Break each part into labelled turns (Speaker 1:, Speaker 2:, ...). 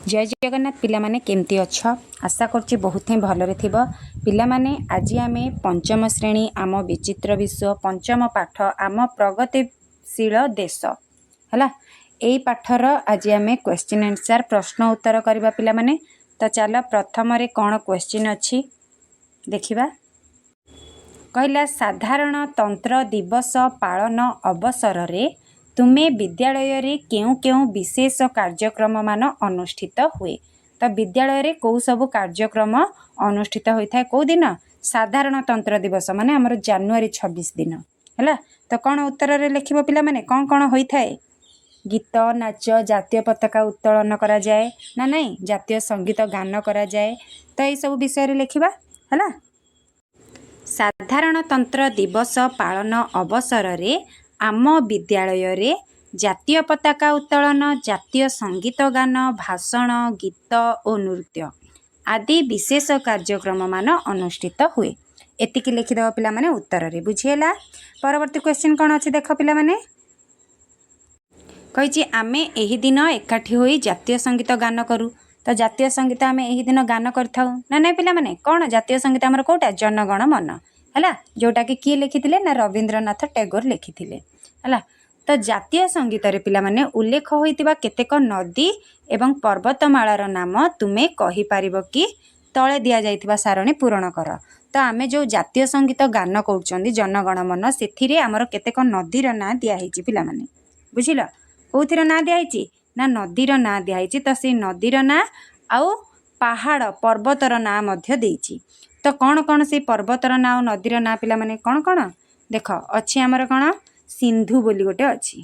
Speaker 1: जय जगन्नाथ पिलामाने केमती अच्छ आशा करछि बहुत ही भलरे थिबो पिलामाने आज आमे पंचम श्रेणी आम विचित्र विश्व पंचम पाठ आम प्रगतिशील देश हला एई पाठर आज आमे क्वेश्चन आंसर प्रश्न उत्तर करबा पिलामाने। तो चलो प्रथम रे कोन क्वेश्चन अछि देखिबा। कहला साधारणतंत्र दिवस पालन अवसर रे तुमे विद्यालय रे केउ केउ विशेष कार्यक्रम मान अनुष्ठित हुए। तो विद्यालय रे कौ सब कार्यक्रम अनुष्ठित होता है कौ दिन साधारणतंत्र दिवस माने हमर जनवरी 26 दिन हैला। तो कौन उत्तर रे लिखिबो पिला माने कौन कौन होता है गीत नाच जातीय पताका उत्तोलन करा जाए ना नहीं जातीय संगीत गान करा जाए। तो ये सब विषय रे लिखिबा हैला। साधारणतंत्र दिवस पालन अवसर रे आम विद्यालय रे जातीय पताका उत्तोलन जातीय संगीत गान भाषण गीत और नृत्य आदि विशेष कार्यक्रम मान अनुष्ठित हुए। एतिकी लिखिदेव पिला माने उत्तर रे बुझीला। परवर्ती क्वेश्चन कौन अच्छी देख पिला माने कही आमे एही दिन एकाठी होई जातीय संगीत गान करूँ। तो जातीय संगीत आमे एही दिन गान करथाउ ना नहीं पिला माने कौन जातीय संगीत हमर कोटा जनगण मन हैला जोटा कि किए लिखिथिले ना रविंद्रनाथ टैगोर लिखिथिले हैला। तो जातीय संगीत रे पिला माने उल्लेख होइतिबा केतेक नदी एवं पर्वतमालार नाम तुमे कहि पारिबो कि तळे दिया जाइतिबा सारणी पूरण कर। तो आमे जो जातीय संगीत गान करूचंदी जनगण मन सेथिरे हमर केतेक नदीर ना दिया हिची पिला माने बुझिलो कोथिर ना दिया हिची ना नदीर ना दिया हिची। तो से नदीर ना आउ पहाड़ पर्वतर ना मध्य देइची। तो कौन कौन से पर्वतर ना और नदीर ना पिला माने कौन कौन देख अच्छी हमर कौन सिंधु बोली गोटे अच्छी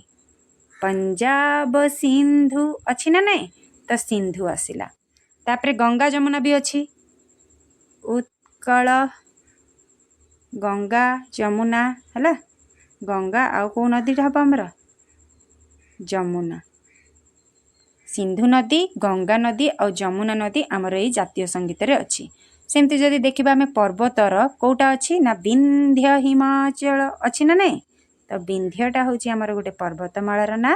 Speaker 1: पंजाब सिंधु अच्छी ना नहीं। तो सिंधु आसिला तापरे गंगा जमुना भी अच्छी उत्कल गंगा जमुना हैला गंगा आउ को नदी हम हमर जमुना सिंधु नदी गंगा नदी और जमुना नदी आमर ये जातीय संगीत रे अच्छी। सेमती जदि देखिबा हमें पर्वतर कोटा अच्छी ना विंध्य हिमाचल अच्छी ना नहीं। तो विंध्यटा हूँ आमर गोटे पर्वतमालार ना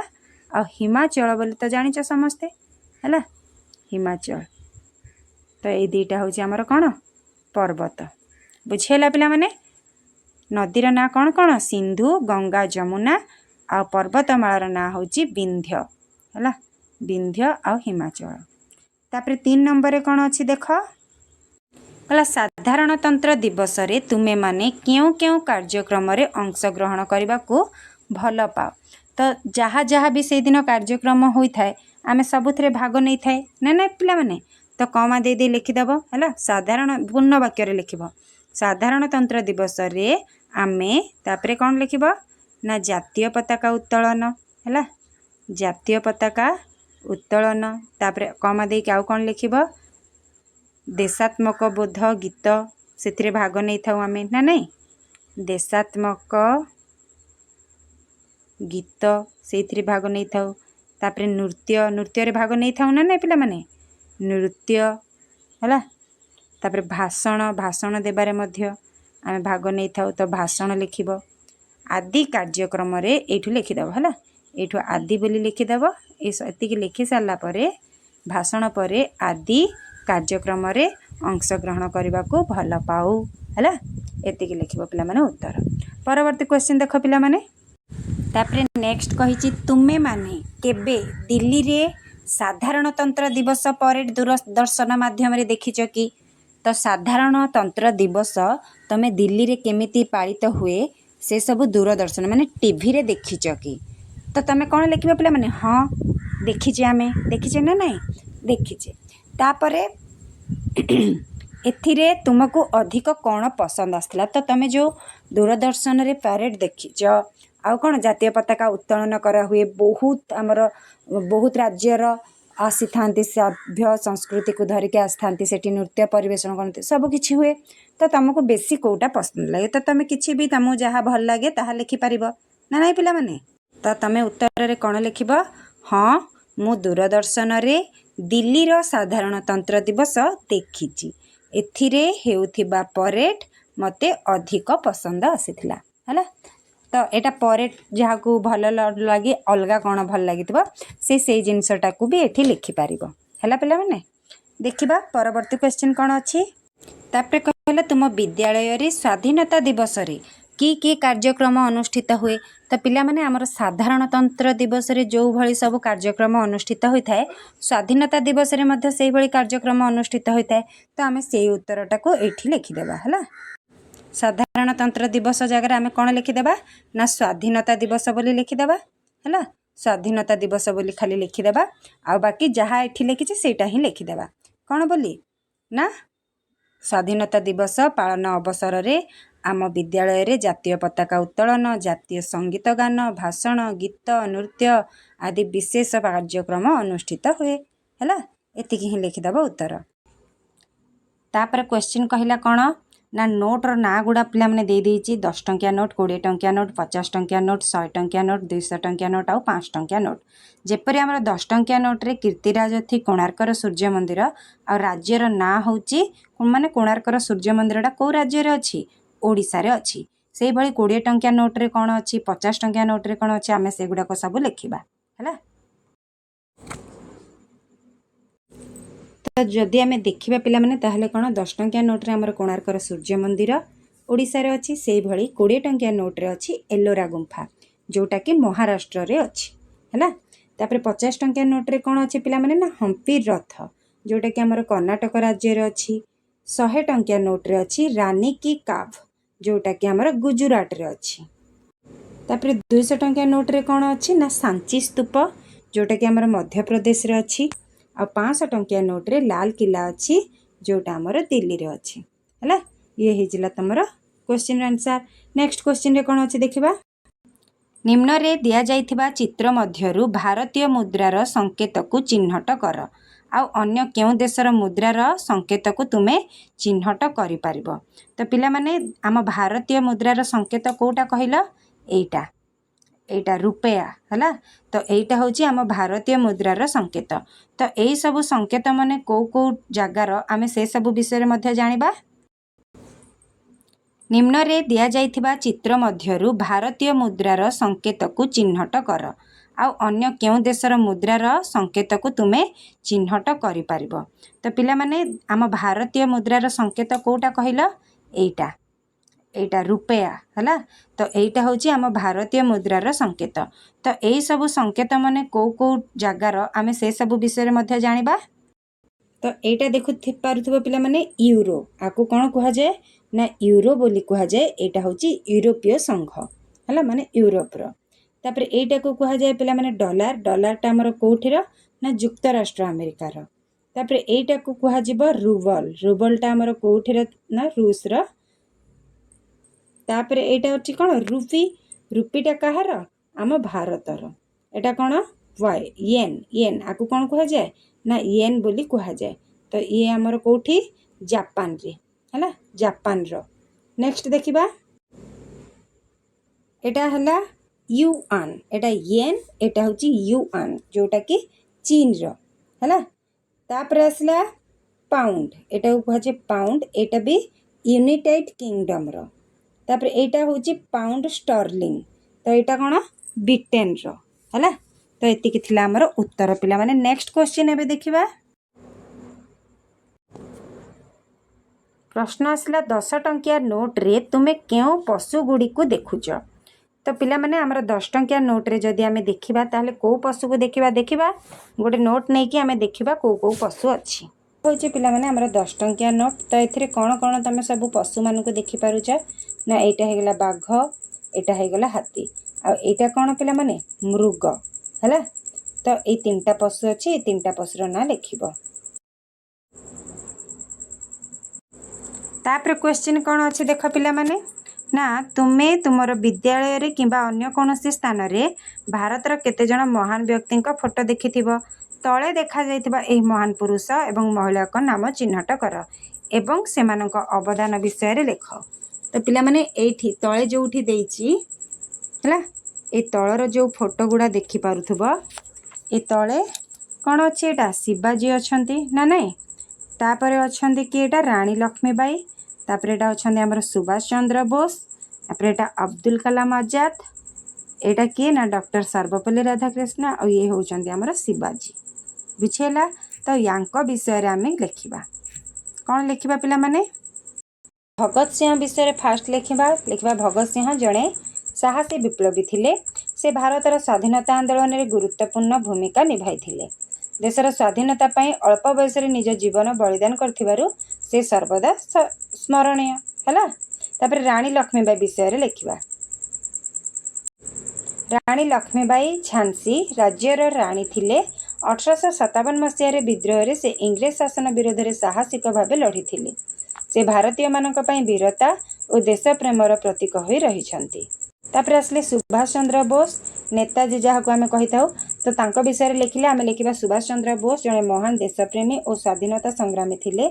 Speaker 1: आ हिमाचल बोली तो जानिच समस्ते हैला हिमाचल। तो ये दुईटा हूँ आमर कौन पर्वत बुझेला पिला माने नदीर ना कौन कौन सिंधु गंगा जमुना आ पर्वतमालार ना हूँ विंध्य हैला विंध्य आ हिमाचल। तापरे 3 नंबर कौन अच्छी देख कहला साधारणतंत्र दिवस रे तुमे माने क्यों क्यों कार्यक्रम रे अंशग्रहण करने को भल पाओ। तो जहाँ जहाँ भी से दिन कार्यक्रम होता है आम सबुथ भाग नहीं थाए ना ना पिला माने। तो कमा दे दे लिखिदेव है साधारण पूर्ण वाक्य लिख साधारणतंत्र दिवस रे आमे तापरे कौन लिख ना जातीय पताका उत्तोलन है जातीय पताका उत्तोलन तापरे कमा दे आउ कौन लिख देशात्मक बोध गीत से भाग नहीं था आम ना नहीं देशात्मक गीत से भाग नहीं था। तापरे नृत्य नृत्य रे भाग नहीं था ना नहीं पिला माने नृत्य है। तापरे भाषण भाषण देबारे मध्य आम भाग नहीं था तो भाषण लिखिब आदि कार्यक्रम रे एठु लिखिदेव है एठु आदि बोली लिखिदेव ये लिखि सारा पर भाषण पर आदि कार्यक्रम रे अंशग्रहण करने को भल पाऊ है एतिकी लिख पिला माने उत्तर। परवर्ती क्वेश्चन देख पिला माने तापरे नेक्स्ट कही तुमे माने केबे दिल्ली रे साधारणतंत्र दिवस परेड दूरदर्शन माध्यम रे देखिच कि। तो साधारणतंत्र दिवस तमे दिल्ली रे केमिति पालित हुए से सब दूरदर्शन माने टीवी रे देखिच कि। तो तमे कौन लिखिबा पिला माने हाँ देखिचे आमे देखिचे ना नहीं देखिचे। तापरे एथिरे तुमको अधिक कौन पसंद आसला। तो तमे जो दूरदर्शन रे पैरेड देखिच आउ कौन जातीय पताका उत्तोलन करा हुए बहुत आमर बहुत राज्यर आसी था सभ्य संस्कृति को धरिकी आसती से नृत्य परिवेशन करते सब किछि हुए। तो तुमको बेसी कोटा पसंद लगे तो तुम किछि भी तुमको जहाँ भल लगे ताहा लिखिपार ना नहीं पिला माने। तो तुम उत्तर रे कौन लिख हाँ मु दूरदर्शन रे दिल्ली रो साधारणतंत्र दिवस देखिची एथिरे हेउथिबा परेड मते अधिक पसंद आसीथिला हैला। तो यहाँ परेड जहाँ को भल लगे अलग कौन भल लगे से जिनसटा को भी ये लिखिपार। है पिला माने देखिबा परवर्ती क्वेश्चन कौन अच्छी तापर कहला तुम विद्यालय रे स्वाधीनता दिवस रे की कार्यक्रम अनुष्ठित हुए तो पिला माने आमर साधारणतंत्र दिवस रे जो भली सब कार्यक्रम अनुष्ठित होता है स्वाधीनता दिवस रे मध्य से भली कार्यक्रम अनुष्ठित होता है तो आम से उत्तरटा को एठी लिखिदेबा है साधारणतंत्र दिवस जगह आम कौन लिखिदेबा ना स्वाधीनता दिवस बोली लिखिदेबा है स्वाधीनता दिवस बोली खाली लिखिदेबा आ बाकी जहाँ एठी लिखी सेटा ही लिखिदेबा कौन बोली ना स्वाधीनता दिवस पालन अवसर रे आम विद्यालय रे जातीय पताका उत्तोलन जातीय संगीत गान भाषण गीत नृत्य आदि विशेष कार्यक्रम अनुष्ठित हुए है एतिकी ही लिखिदेव उत्तर तापर क्वेश्चन कहला कौन ना नोट्र ना गुड़ा पिला मैंने दे देइछि 10 टंकिया नोट 20 टंकिया नोट 50 टंकिया नोट 100 टंकिया नोट 200 टंकिया नोट आउ 5 टंकिया नोट जेपरी आमर 10 टंकिया नोट रे कीर्तिराज थी कोणार्कर सूर्य मंदिर आ राज्यर ना होची माने कोणार्कर सूर्य मंदिरटा कौ राज्य रे अछि ओडिसा रे अछि सेहि भली 20 टंकिया नोट रे कोन अछि 50 टंकिया नोट रे कोन अछि आमे सेगुडा को सब लिखिबा हैला तो जदि आम देखा पाने ताहले कौन 10 टंकिया नोट्रे आमर कोणार्कर सूर्य मंदिर ओडिशा रे अच्छी से भली 20 टंकिया नोट्रे अच्छी एलोरा गुंफा जोटा कि महाराष्ट्र रे अच्छी है तापर 50 टंकिया नोट्रे कौन अच्छी पिला माने ना हम्पी रथ जोटा कि आमर कर्णाटक राज्य रे अच्छी 100 टंकिया नोट्रे अच्छी रानी की काव जोटा कि आमर गुजरात रे अच्छी तापर 200 टंकिया नोट्रे कौन अच्छी ना सांची स्तूप जोटा कि आमर मध्य प्रदेश रे अच्छी आ 500 टंकिया नोट्रे लाल किला अच्छी जोटा आमर दिल्ली रे अच्छी है ये हिजला तमर क्वेश्चन आंसर नेक्स्ट क्वेश्चन रे कौन अच्छी देखिबा निम्न रे दिया जाइथिबा चित्र मध्यरु भारतीय मुद्रार संकेत को चिन्हट कर आउ अन्य केउ देशर मुद्रार संकेत को तुमे चिन्हट करि पारिबो तो पिला माने आम भारतीय मुद्रार संकेत कोटा कहिला एटा रुपया है तो यहीटा हूँ आम भारतीय मुद्रार संकेत तो यही सब संकेत माने कौ जगार आमे से सब विषय में जानिबा निम्न रे दिया जाइथिबा चित्र मध्यरु भारतीय मुद्रार संकेत को चिन्हट कर आउ अन्य केउ देशर मुद्रार संकेत को तुमे चिन्हट करि पारिबो तो पिला माने आम भारतीय मुद्रार संकेत कोटा कहिला एटा रुपया है तो यहीटा हूँ आम भारतीय मुद्रार संकेत तो यही सब संकेत माने कौ जगार आमे से सब विषय में जानिबा तो यहाँ देखु पारुथिबो पिला माने यूरो आकु कौन कह जाए ना यूरो बोली कह जाए यहाँ हूँ यूरोपीय संघ है माने यूरोप तापर एटा को कह जाए पिला माने डॉलर डॉलरटा आमर कोठीर ना युक्तराष्ट्र अमेरिकार तापर एटा को कह जिवो रूबल रूबलटा आमर कोठीर ना रूस रो तापर एटा अछि कौन रुपी रुपीटा कहार आम भारतर एटा कौन वाय येन येन आकु कौन कह जाए ना येन बोली कह जाए तो ये आमर कोठी जापान रे है जापान रो नेक्स्ट देखिबा एटा हला युआन एटा येन एटा होची युआन जोटा कि चीन रो है तापर आसला पाउंड एटा को कह जाए पाउंड एटा भी यूनाइटेड किंगडम रो तापर एटा होची पाउंड स्टर्लिंग तो एटा कौन ब्रिटेन रो है तो एतिकी थिला हमर उत्तर पिला माने नेक्स्ट क्वेश्चन एबे देखिबा प्रश्न आसला 10 टंकिया नोट रे तुमे केउ पशु गुडी को देखुच तो पिला माने हमर 10 टंकिया नोट रे जदि आमे देखिबा ताहले को पशु को देखिबा गोटे नोट नै कि आमे देखिबा को पशु अछि होचे पिला माने हमर 10 टंकिया नोट तो एथिरे कोन कोन तमे सब पशु मान को देखि पारुछ ना एटा हे गला बाघ एटा हे गला हाथी आ एटा कोन पिला माने मृग हैला तो ए तीनटा पशु अछि ए तीनटा पशुर ना लिखिबो तापर क्वेश्चन कौन अच्छे देख पिला माने ना तुमे तुमर विद्यालय रे किंबा अन्य कोनोसी स्थान रे भारतर केते जण महान व्यक्ति फोटो देखिथिबो तले देखा जाइथिबा एही महान पुरुष एवं महिला को नाम चिन्हट कर एवं सेमानक अवदान विषय रे लेख तो पिला माने एठी तले जोठी देइची हैला ए तळर जो फोटो गुडा देखि पारुथबो ए तळे कौन अच्छे एटा शिवाजी अछंती ना नहीं तापरे अछंती कि एटा रानी लक्ष्मीबाई तापर एटा अछंती हमर सुभाष चंद्र बोस तापर एटा अब्दुल कलाम आजाद एटा किए ना डॉक्टर सर्वपल्ली राधाकृष्ण और ये होचंती हमर शिवाजी बुझेला तो यांक विषय आम लिखा कौन लिखा पिलामाने भगत सिंह विषय फास्ट लिखा भगत सिंह जड़े साहसी विप्लवी थिले। से भारतर स्वाधीनता आंदोलन में गुरुत्वपूर्ण भूमिका निभाई थिले। देशर स्वाधीनता पाई अल्प बयस निज जीवन बलिदान कर से सर्वदा स्मरणीय है। तापर रानी लक्ष्मीबाई विषय लिखा रानी लक्ष्मीबाई झांसी राज्यर रानी थिले। 1857 मसीह विद्रोह से इंग्रेज शासन विरोध में साहसिक भाव लड़ी थिले। से भारतीय मानक पई वीरता और देश प्रेमर प्रतीक होई रहिछंती। तापर आसले सुभाष चंद्र बोस नेताजी जहाँ को आम कही था तो तांको विषय लिखिले आम लिखा सुभाष चंद्र बोस जड़े महान देशप्रेमी और स्वाधीनता संग्रामी थिले।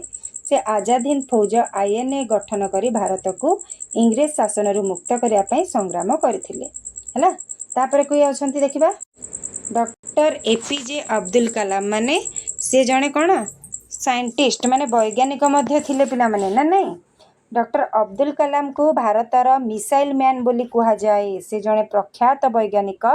Speaker 1: से आजाद हिंद फौज INA गठन करी भारत को इंग्रेज शासन मुक्त करने संग्राम करथिले हैला। तापर कोई अछंती देखिबा डॉक्टर APJ अब्दुल कलाम माने से जड़े कौन साइंटिस्ट माने वैज्ञानिक मध्य थिले पिला माने ना नहीं। डॉक्टर अब्दुल कलाम को भारतर मिसाइल मैन बोली कहा जाए। से जड़े प्रख्यात वैज्ञानिक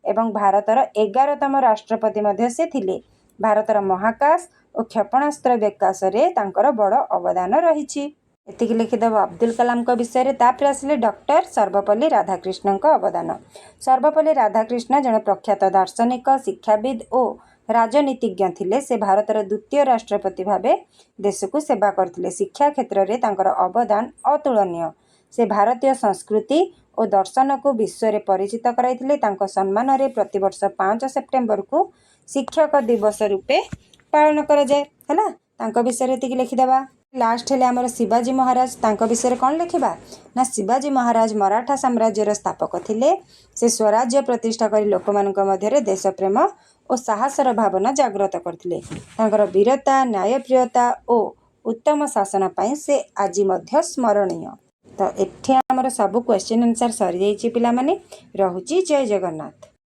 Speaker 1: एवं भारतर 11तम राष्ट्रपति मध्य से थिले। भारतर महाकाश और क्षेपणास्त्र विकास रे तांकर बड़ अवदान रही। एतिक लिखिदेव अब्दुल कलाम को विषय। तापर आसिले डॉक्टर सर्वपल्ली राधाकृष्णन का अवदान। सर्वपल्ली राधाकृष्ण जड़े प्रख्यात दार्शनिक शिक्षाविद और राजनीतिज्ञ थिले। से भारतर द्वितीय राष्ट्रपति भावे देश को सेवा करथिले। शिक्षा क्षेत्र में तांकर अवदान अतुलनीय। से भारतीय संस्कृति और दर्शन को विश्व में परिचित कराइथिले। तांको सम्मान रे प्रतिवर्ष 5 सेप्टेम्बर को शिक्षक दिवस रूपे पालन करा जाए हैला। तांको विषय एतिक लिखिदेबा। लास्ट हेले आमर शिवाजी महाराज तांको विषय कौन लिखा ना शिवाजी महाराज मराठा साम्राज्यर स्थापक थिले। से स्वराज्य प्रतिष्ठा करी लोकमानक मध्यरे देशप्रेम और साहसर भावना जागृत करथिले। तांकर वीरता न्यायप्रियता और उत्तम शासन पाई से आज मध्य स्मरणीय। तो एठी आमर सब क्वेश्चन आंसर सरी जाइछि पिला माने। रहुछि जय जगन्नाथ।